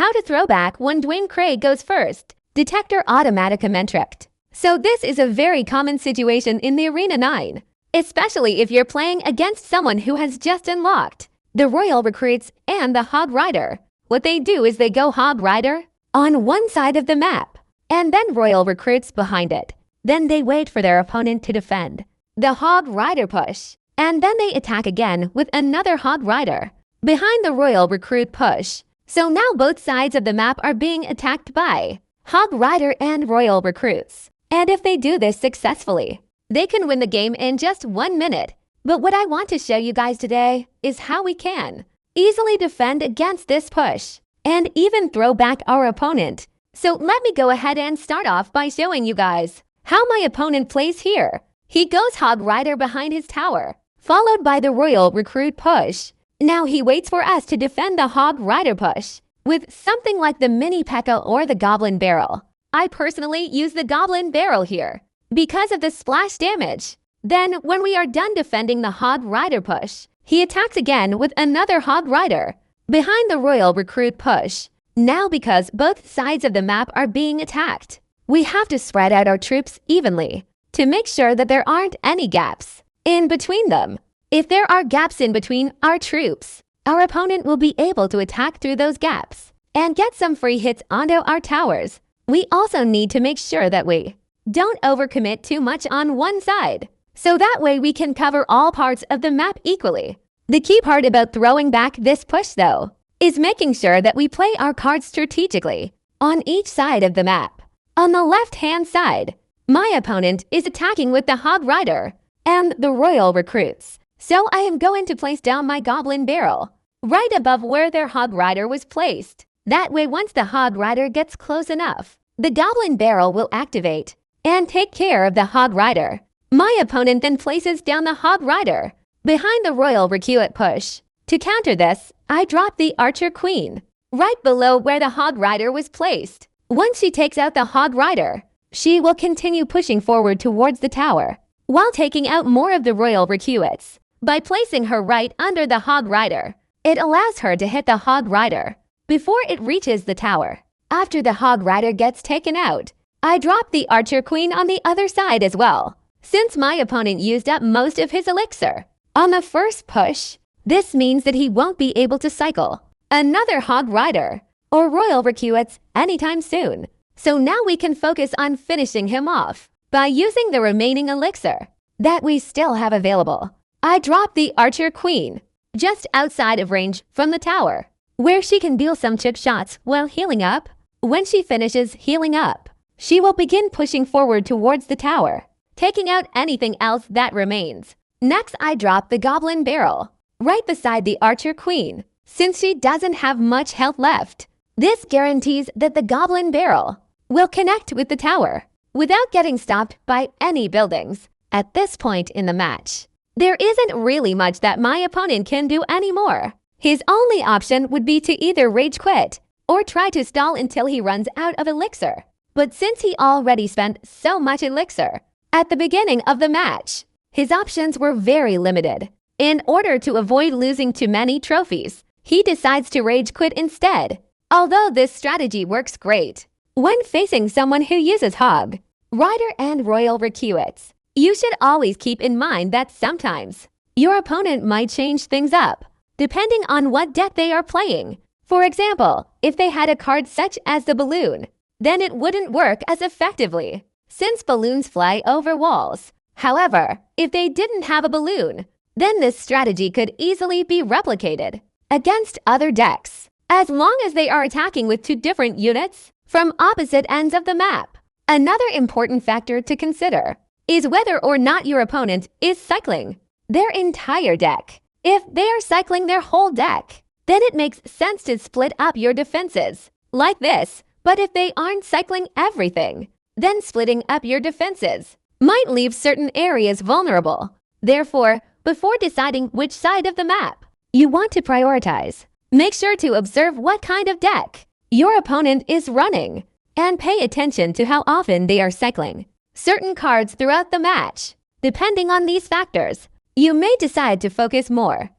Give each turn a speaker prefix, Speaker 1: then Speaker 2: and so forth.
Speaker 1: how to throw back when Dwayne Craig goes first. Detector Automatica Mentract. So this is a very common situation in the Arena 9, especially if you're playing against someone who has just unlocked the Royal Recruits and the Hog Rider. What they do is they go Hog Rider on one side of the map, and then Royal Recruits behind it. Then they wait for their opponent to defend the Hog Rider push, and then they attack again with another Hog Rider behind the Royal Recruit push. So now both sides of the map are being attacked by Hog Rider and Royal Recruits. And if they do this successfully, they can win the game in just 1 minute. But what I want to show you guys today is how we can easily defend against this push and even throw back our opponent. So let me go ahead and start off by showing you guys how my opponent plays here. He goes Hog Rider behind his tower, followed by the Royal Recruit push. Now he waits for us to defend the Hog Rider push with something like the Mini P.E.K.K.A. or the Goblin Barrel. I personally use the Goblin Barrel here because of the splash damage. Then when we are done defending the Hog Rider push, he attacks again with another Hog Rider behind the Royal Recruit push. Now because both sides of the map are being attacked, we have to spread out our troops evenly to make sure that there aren't any gaps in between them. If there are gaps in between our troops, our opponent will be able to attack through those gaps and get some free hits onto our towers. We also need to make sure that we don't overcommit too much on one side, so that way we can cover all parts of the map equally. The key part about throwing back this push, though, is making sure that we play our cards strategically on each side of the map. On the left-hand side, my opponent is attacking with the Hog Rider and the Royal Recruits. So I am going to place down my Goblin Barrel right above where their Hog Rider was placed. That way, once the Hog Rider gets close enough, the Goblin Barrel will activate and take care of the Hog Rider. My opponent then places down the Hog Rider behind the Royal Recruit push. To counter this, I drop the Archer Queen right below where the Hog Rider was placed. Once she takes out the Hog Rider, she will continue pushing forward towards the tower while taking out more of the Royal Recruits. By placing her right under the Hog Rider, it allows her to hit the Hog Rider before it reaches the tower. After the Hog Rider gets taken out, I drop the Archer Queen on the other side as well, since my opponent used up most of his elixir on the first push. This means that he won't be able to cycle another Hog Rider or Royal Recruits anytime soon. So now we can focus on finishing him off by using the remaining elixir that we still have available. I drop the Archer Queen just outside of range from the tower, where she can deal some chip shots while healing up. When she finishes healing up, she will begin pushing forward towards the tower, taking out anything else that remains. Next, I drop the Goblin Barrel right beside the Archer Queen, since she doesn't have much health left. This guarantees that the Goblin Barrel will connect with the tower without getting stopped by any buildings. At this point in the match, there isn't really much that my opponent can do anymore. His only option would be to either rage quit or try to stall until he runs out of elixir. But since he already spent so much elixir at the beginning of the match, his options were very limited. In order to avoid losing too many trophies, he decides to rage quit instead. Although this strategy works great when facing someone who uses Hog Rider and Royal Recruits, you should always keep in mind that sometimes your opponent might change things up depending on what deck they are playing. For example, if they had a card such as the balloon, then it wouldn't work as effectively since balloons fly over walls. However, if they didn't have a balloon, then this strategy could easily be replicated against other decks, as long as they are attacking with two different units from opposite ends of the map. Another important factor to consider is whether or not your opponent is cycling their entire deck. If they are cycling their whole deck, then it makes sense to split up your defenses like this. But if they aren't cycling everything, then splitting up your defenses might leave certain areas vulnerable. Therefore, before deciding which side of the map you want to prioritize, make sure to observe what kind of deck your opponent is running and pay attention to how often they are cycling certain cards throughout the match. Depending on these factors, you may decide to focus more